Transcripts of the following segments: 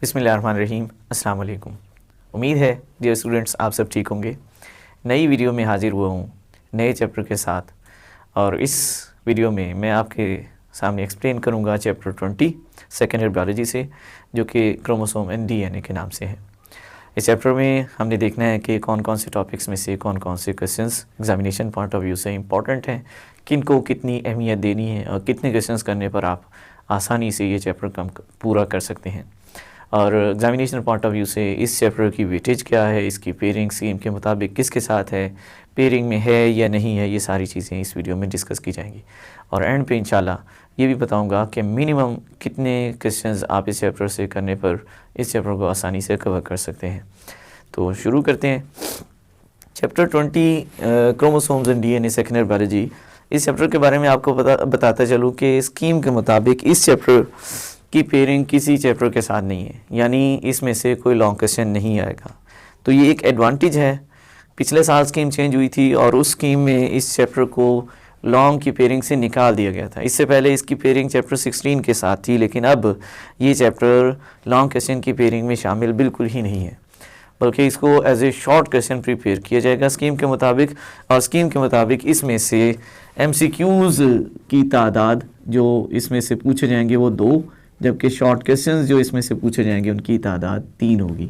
बिस्मिल्लाहिर्रहमानिर्रहीम। अस्सलाम वालेकुम। उम्मीद है डियर स्टूडेंट्स आप सब ठीक होंगे। नई वीडियो में हाजिर हुआ हूँ नए चैप्टर के साथ, और इस वीडियो में मैं आपके सामने एक्सप्लेन करूँगा चैप्टर 20 सेकेंड ईयर बायोलॉजी से, जो कि क्रोमोसोम एंड डीएनए के नाम से है। इस चैप्टर में हमने देखना है कि कौन कौन से टॉपिक्स में से कौन कौन से questions examination point of view से इंपॉर्टेंट हैं, किन को कितनी अहमियत देनी है और कितने क्वेश्चंस करने पर आप आसानी से ये चैप्टर पूरा कर सकते हैं। और एग्जामिनेशन पॉइंट ऑफ व्यू से इस चैप्टर की वेटेज क्या है, इसकी पेयरिंग स्कीम के मुताबिक किसके साथ है, पेयरिंग में है या नहीं है, ये सारी चीज़ें इस वीडियो में डिस्कस की जाएंगी। और एंड पे इंशाल्लाह ये भी बताऊंगा कि मिनिमम कितने क्वेश्चंस आप इस चैप्टर से करने पर इस चैप्टर को आसानी से कवर कर सकते हैं। तो शुरू करते हैं। Chapter 20 chromosomes and DNA second year biology. इस चैप्टर के बारे में आपको बताता चलूँ कि स्कीम के मुताबिक इस चैप्टर की पेयरिंग किसी चैप्टर के साथ नहीं है, यानी इसमें से कोई लॉन्ग क्वेश्चन नहीं आएगा। तो ये एक एडवांटेज है। पिछले साल स्कीम चेंज हुई थी और उस स्कीम में इस चैप्टर को लॉन्ग की पेयरिंग से निकाल दिया गया था। इससे पहले इसकी पेयरिंग चैप्टर 16 के साथ थी, लेकिन अब ये चैप्टर लॉन्ग क्वेश्चन की पेयरिंग में शामिल बिल्कुल ही नहीं है, बल्कि इसको as a short question prepare किया जाएगा स्कीम के मुताबिक। और स्कीम के मुताबिक इसमें से MCQs की तादाद जो इसमें से पूछे जाएंगे वो 2, जबकि शॉर्ट क्वेश्चंस जो इसमें से पूछे जाएंगे उनकी तादाद 3 होगी।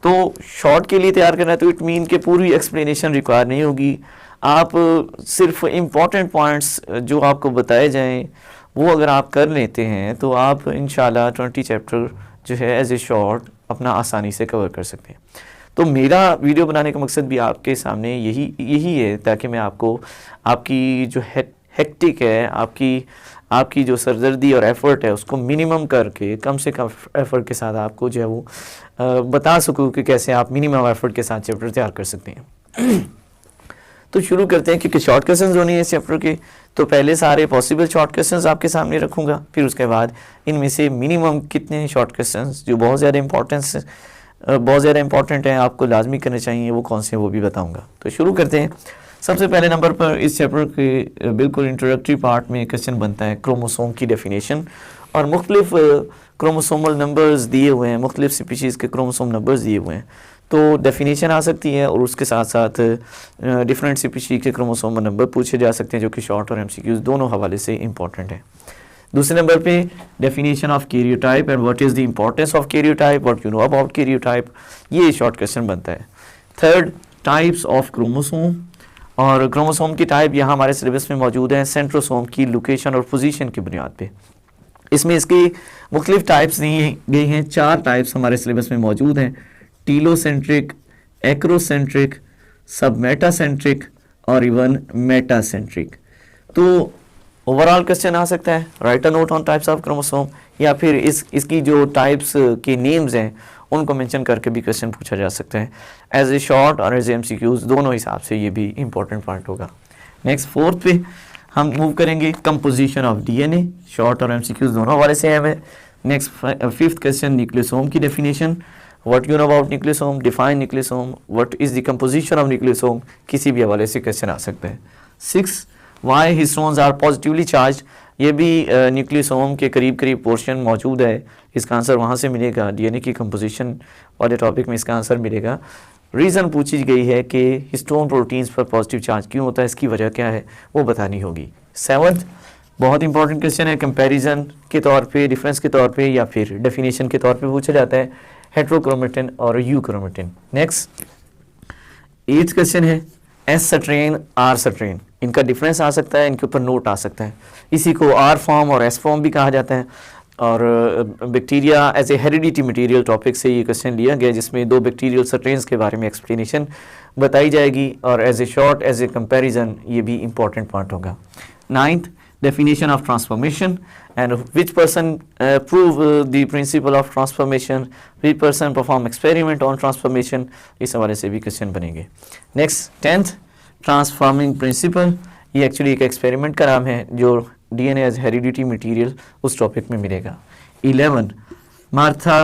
तो शॉर्ट के लिए तैयार करना है तो इट मीन कि पूरी एक्सप्लेनेशन रिक्वायर नहीं होगी। आप सिर्फ इम्पॉर्टेंट पॉइंट्स जो आपको बताए जाएं वो अगर आप कर लेते हैं तो आप इंशाल्लाह 20 चैप्टर जो है एज ए शॉर्ट अपना आसानी से कवर कर सकते हैं। तो मेरा वीडियो बनाने का मकसद भी आपके सामने यही है, ताकि मैं आपको आपकी जो हेक्टिक है, आपकी जो सरदर्दी और एफ़र्ट है उसको मिनिमम करके कम से कम एफ़र्ट के साथ आपको जो है वो बता सकूँ कि कैसे आप मिनिमम एफ़र्ट के साथ चैप्टर तैयार कर सकते हैं। तो शुरू करते हैं, क्योंकि शॉर्ट क्वेश्चंस होने हैं इस चैप्टर के। तो पहले सारे पॉसिबल शॉर्ट क्वेश्चंस आपके सामने रखूँगा, फिर उसके बाद इनमें से मिनिमम कितने शॉर्ट क्वेश्चंस जो बहुत ज़्यादा इंपॉर्टेंट हैं, आपको लाजमी करने चाहिए, वो कौन से हैं वो भी बताऊँगा। तो शुरू करते हैं। सबसे पहले नंबर पर इस चैप्टर के बिल्कुल इंट्रोडक्टरी पार्ट में क्वेश्चन बनता है क्रोमोसोम की डेफिनेशन, और मुख्तलिफ क्रोमोसोमल नंबर्स दिए हुए हैं, मुख्तलिफ स्पीशीज़ के क्रोमोसोम नंबर्स दिए हुए हैं। तो डेफिनेशन आ सकती है और उसके साथ साथ डिफरेंट स्पीशीज़ के क्रोमोसोमल नंबर पूछे जा सकते हैं, जो कि शॉर्ट और MCQs दोनों हवाले से इंपॉर्टेंट है। दूसरे नंबर पे definition of karyotype and what is the importance of karyotype, what you know about karyotype, ये शॉर्ट क्वेश्चन बनता है। थर्ड, टाइप्स ऑफ क्रोमोसोम, और क्रोमोसोम की टाइप यहाँ हमारे सिलेबस में मौजूद है सेंट्रोसोम की लोकेशन और पोजीशन की बुनियाद पे। इसमें इसकी मुख्तलिफ टाइप्स दी गई हैं, 4 टाइप्स हमारे सिलेबस में मौजूद हैं: टीलोसेंट्रिक, एक्रोसेंट्रिक, सबमेटासेंट्रिक और इवन मेटासेंट्रिक। तो ओवरऑल क्वेश्चन आ सकता है write a note on types of chromosome, या फिर इसकी जो टाइप्स के नेम्स हैं उनको मेंशन करके भी क्वेश्चन पूछा जा सकता है। एज ए शॉर्ट और एज ए MCQs दोनों हिसाब से ये भी इंपॉर्टेंट पार्ट होगा। नेक्स्ट फोर्थ पे हम मूव करेंगे कंपोजिशन ऑफ डीएनए, शॉर्ट और MCQs दोनों हवाले से है। नेक्स्ट फिफ्थ क्वेश्चन न्यूक्लियोसोम की definition, what you know about nucleosome, define nucleosome, what is the composition of nucleosome, किसी भी हवाले से क्वेश्चन आ सकता है। 6, Y histones are positively charge, ये भी न्यूक्लियोसोम के करीब पोर्शन मौजूद है, इसका आंसर वहाँ से मिलेगा। डीएनए की कंपोजिशन वाले टॉपिक में इसका आंसर मिलेगा। रीज़न पूछी गई है कि हिस्टोन प्रोटीन्स पर पॉजिटिव चार्ज क्यों होता है, इसकी वजह क्या है वो बतानी होगी। 7th बहुत इंपॉर्टेंट क्वेश्चन है, कंपैरिजन के तौर पे, डिफरेंस के तौर पे या फिर डेफिनेशन के तौर पे पूछा जाता है, हेट्रोक्रोमेटिन और यूक्रोमेटिन। नेक्स्ट 8th क्वेश्चन है एस स्ट्रेन आर स्ट्रेन, इनका डिफरेंस आ सकता है, इनके ऊपर नोट आ सकता है। इसी को R फॉर्म और S फॉर्म भी कहा जाता है। और bacteria as a heredity material topic से ये क्वेश्चन लिया गया, जिसमें 2 बैक्टीरियल स्ट्रेन्स के बारे में एक्सप्लेनेशन बताई जाएगी, और as a short as a comparison ये भी इंपॉर्टेंट पार्ट होगा। 9th definition of transformation and which person prove the principle of transformation, which person perform experiment on transformation, इस हवाले से भी क्वेश्चन बनेंगे। नेक्स्ट 10th ट्रांसफॉर्मिंग प्रिंसिपल, ये actually एक एक्सपेरिमेंट का नाम है जो डीएनए एज हेरिडिटी मटेरियल उस टॉपिक में मिलेगा। 11 Martha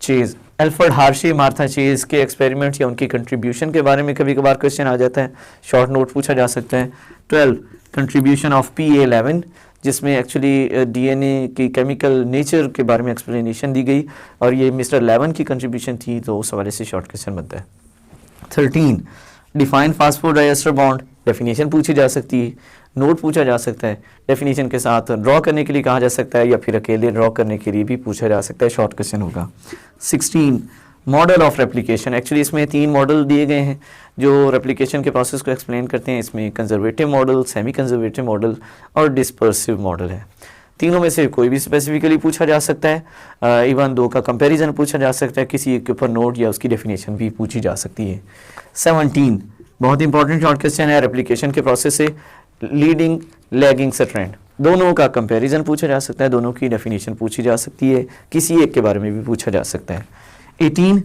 chase, Alfred Hershey Martha chase के एक्सपेरिमेंट्स या उनकी कंट्रीब्यूशन के बारे में कभी कभार क्वेश्चन आ जाता है, शॉर्ट नोट पूछा जा सकता है। 12 कंट्रीब्यूशन ऑफ PA11, जिसमें एक्चुअली डीएनए की केमिकल नेचर के बारे में एक्सप्लेनेशन दी गई और ये मिस्टर लेवन की कंट्रीब्यूशन थी, तो उस हवाले से शॉर्ट क्वेश्चन बनता है। 13 डिफाइन फास्फोडाइएस्टर बॉन्ड, डेफिनेशन पूछी जा सकती है, नोट पूछा जा सकता है, डेफिनेशन के साथ ड्रॉ करने के लिए कहा जा सकता है या फिर अकेले ड्रॉ करने के लिए भी पूछा जा सकता है, शॉर्ट क्वेश्चन होगा। 16 मॉडल ऑफ रेप्लिकेशन, एक्चुअली इसमें 3 मॉडल दिए गए हैं जो रेप्लिकेशन के प्रोसेस को एक्सप्लेन करते हैं। इसमें conservative model, semi conservative model और डिस्पर्सिव मॉडल है। तीनों में से कोई भी स्पेसिफिकली पूछा जा सकता है, इवन 2 का कंपैरिजन पूछा जा सकता है, किसी एक के ऊपर नोट या उसकी डेफिनेशन भी पूछी जा सकती है। 17 बहुत इंपॉर्टेंट शॉर्ट क्वेश्चन है, रेप्लिकेशन के प्रोसेस से लीडिंग लैगिंग स्ट्रैंड दोनों का कंपैरिजन पूछा जा सकता है, दोनों की डेफिनेशन पूछी जा सकती है, किसी एक के बारे में भी पूछा जा सकता है। 18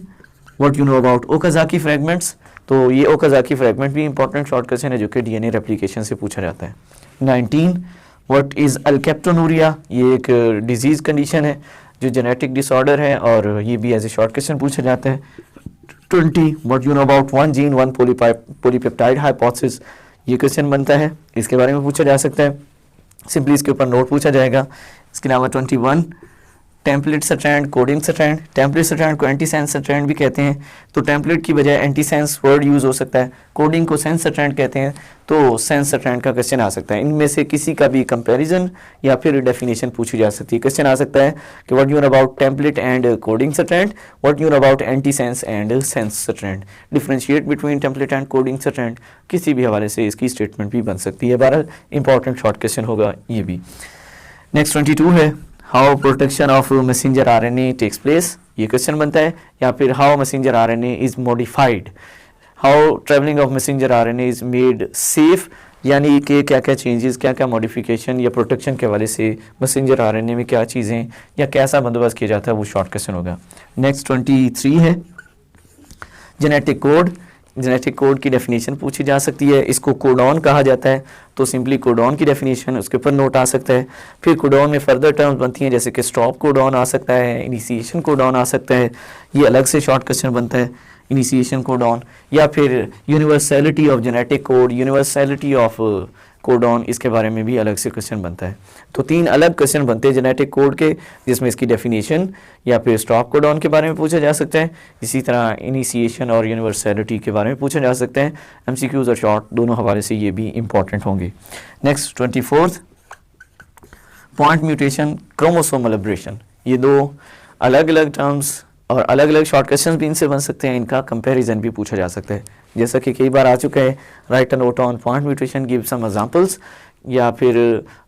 what you know about Okazaki fragments, तो ये ओकाज़ाकी फ्रैगमेंट भी इंपॉर्टेंट शॉर्ट क्वेश्चन है जो कि डीएनए रेप्लिकेशन से पूछा जाता है। 19 व्हाट इज़ अल्केप्टोनूरिया, ये एक डिजीज़ कंडीशन है जो जेनेटिक डिसऑर्डर है और ये भी एज ए शॉर्ट क्वेश्चन पूछा जाता है। 20 what you know about one gene one polypeptide hypothesis, ये क्वेश्चन बनता है, इसके बारे में पूछा जा सकता है, सिंपली इसके ऊपर नोट पूछा जाएगा। इसके अलावा 21 template strand, coding strand, template strand को एंटी सेंस स्ट्रैंड भी कहते हैं, तो टेम्पलेट की बजाय एंटी सेंस वर्ड यूज़ हो सकता है, कोडिंग को सेंस स्ट्रैंड कहते हैं, तो सेंस स्ट्रैंड का क्वेश्चन आ सकता है। इनमें से किसी का भी कंपैरिजन या फिर डेफिनेशन पूछी जा सकती है। क्वेश्चन आ सकता है कि what you know about template and coding strand, what you know about anti sense and sense strand, differentiate between template and coding strand, किसी भी हवाले से इसकी स्टेटमेंट भी बन सकती है। बहरहाल इंपॉर्टेंट शॉर्ट क्वेश्चन होगा ये भी। नेक्स्ट 22 है how protection of messenger RNA takes place, ये क्वेश्चन बनता है, या फिर how messenger RNA is modified, how travelling of messenger RNA is made safe, यानी कि क्या क्या चेंजेस, क्या क्या मॉडिफिकेशन या प्रोटेक्शन के हवाले से मैसेंजर आरएनए में क्या चीज़ें या कैसा बंदोबस्त किया जाता है, वो शॉर्ट क्वेश्चन होगा। नेक्स्ट 23 है जेनेटिक कोड, जेनेटिक कोड की डेफिनेशन पूछी जा सकती है, इसको कोडॉन कहा जाता है, तो सिंपली कोडॉन की डेफिनेशन उसके ऊपर नोट आ सकता है। फिर कोडॉन में फर्दर टर्म्स बनती हैं जैसे कि स्टॉप कोडॉन आ सकता है, इनिशिएशन कोडॉन आ सकता है, ये अलग से शॉर्ट क्वेश्चन बनता है, इनिशिएशन कोडॉन, या फिर universality of genetic code, universality of codon, इसके बारे में भी अलग से क्वेश्चन बनता है। तो 3 अलग क्वेश्चन बनते हैं जेनेटिक कोड के, जिसमें इसकी डेफिनेशन या फिर स्टॉप कोडॉन के बारे में पूछा जा सकता है, इसी तरह इनिशिएशन और यूनिवर्सैलिटी के बारे में पूछा जा सकता है। एमसीक्यूज और शॉर्ट दोनों हवाले से ये भी इंपॉर्टेंट होंगे। Next 24 point mutation, chromosomal aberration, ये 2 अलग अलग टर्म्स और अलग अलग शॉर्ट क्वेश्चन भी इनसे बन सकते हैं, इनका कंपैरिजन भी पूछा जा सकता है, जैसा कि कई बार आ चुका है। Write a note on point mutation, give some examples, या फिर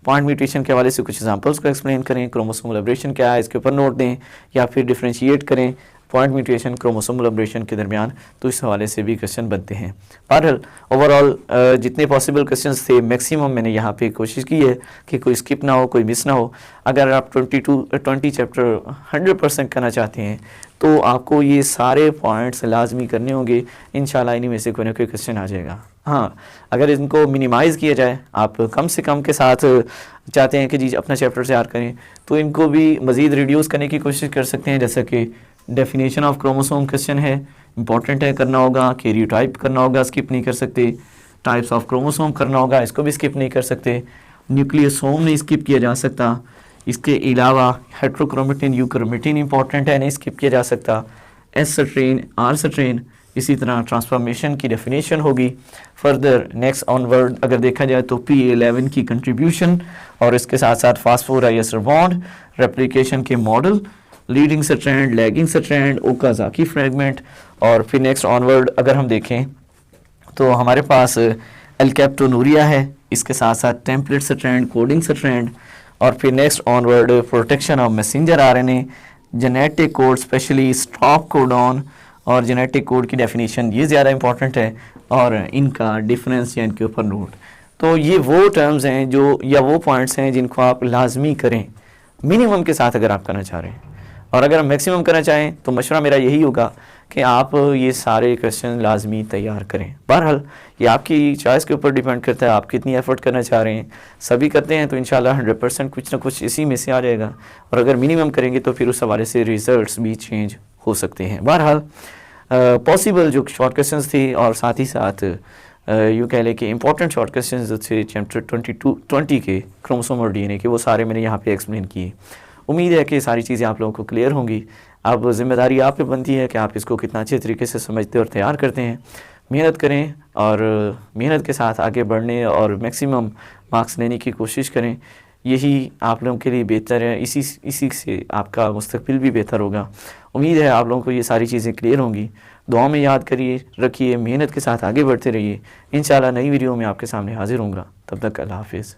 पॉइंट म्यूटेशन के हवाले से कुछ एग्जांपल्स को एक्सप्लेन करें, क्रोमोसोमल एब्रेशन क्या है इसके ऊपर नोट दें, या फिर डिफरेंशिएट करें पॉइंट म्यूटेशन क्रोमोसोमल एब्रेशन के दरमियान, तो इस हवाले से भी क्वेश्चन बनते हैं। बहरहाल ओवरऑल जितने पॉसिबल क्वेश्चंस थे मैक्सिमम मैंने यहाँ पे कोशिश की है कि कोई स्किप ना हो, कोई मिस ना हो। अगर आप 20 चैप्टर 100% करना चाहते हैं तो आपको ये सारे पॉइंट्स लाजमी करने होंगे, इंशाल्लाह इन्हीं में से कोई ना कोई क्वेश्चन आ जाएगा। हाँ, अगर इनको मिनिमाइज़ किया जाए, आप कम से कम के साथ चाहते हैं कि जी अपना चैप्टर तैयार करें, तो इनको भी मज़ीद रिड्यूस करने की कोशिश कर सकते हैं। जैसा कि डेफिनेशन ऑफ क्रोमोसोम क्वेश्चन है, इंपॉर्टेंट है, करना होगा, कैरियोटाइप करना होगा, स्किप नहीं कर सकते, टाइप्स ऑफ क्रोमोसोम करना होगा, इसको भी स्किप नहीं कर सकते, न्यूक्लियोसोम नहीं स्किप किया जा सकता, इसके अलावा हेट्रोक्रोमेटिन यूक्रोमेटिन इंपॉर्टेंट है, नहीं स्किप किया जा सकता, एस स्ट्रेन, आर स्ट्रेन, इसी तरह ट्रांसफॉर्मेशन की डेफिनेशन होगी। फर्दर नेक्स्ट ऑनवर्ड अगर देखा जाए तो P11 की कंट्रीब्यूशन और इसके साथ साथ फास्फोडाइएस्टर बॉन्ड, रेप्लिकेशन के model, leading strand, lagging strand, Okazaki fragment, और फिर नेक्स्ट ऑनवर्ड अगर हम देखें तो हमारे पास एल्केप्टोनूरिया है, इसके साथ साथ टेम्पलेट स्ट्रैंड, कोडिंग स्ट्रैंड, और फिर next onward protection of messenger RNA, genetic code specially stop codon और जेनेटिक कोड की डेफिनेशन, ये ज़्यादा इंपॉर्टेंट है, और इनका डिफरेंस या इनके ऊपर नोट। तो ये वो टर्म्स हैं जो या वो पॉइंट्स हैं जिनको आप लाजमी करें मिनिमम के साथ अगर आप करना चाह रहे हैं, और अगर हम मैक्सिमम करना चाहें तो मशवरा मेरा यही होगा कि आप ये सारे क्वेश्चन लाजमी तैयार करें। बहरहाल ये आपकी चॉइस के ऊपर डिपेंड करता है, आप कितनी एफर्ट करना चाह रहे हैं। सभी करते हैं तो इंशाल्लाह 100% कुछ ना कुछ इसी में से आ जाएगा, और अगर मिनिमम करेंगे तो फिर उस हवाले से रिजल्ट्स भी चेंज हो सकते हैं। बहरहाल पॉसिबल जो शॉर्ट क्वेश्चंस थे और साथ ही साथ यूँ कह लें कि इंपॉर्टेंट शॉर्ट क्वेश्चन जो थे चैप्टर 20 के क्रोमोसोम और डीएनए के, वो सारे मैंने यहाँ पे एक्सप्लेन किए। उम्मीद है कि सारी चीज़ें आप लोगों को क्लियर होंगी। अब जिम्मेदारी आप पे बनती है कि आप इसको कितना अच्छे तरीके से समझते और तैयार करते हैं। मेहनत करें और मेहनत के साथ आगे बढ़ने और मैक्सिमम मार्क्स लेने की कोशिश करें। यही आप लोगों के लिए बेहतर है, इसी से आपका मुस्तकबिल भी बेहतर होगा। उम्मीद है आप लोगों को ये सारी चीज़ें क्लियर होंगी। दुआ में याद करिए, रखिए, मेहनत के साथ आगे बढ़ते रहिए। इंशाल्लाह नई वीडियो में आपके सामने हाजिर होऊंगा। तब तक अल्लाह हाफिज़।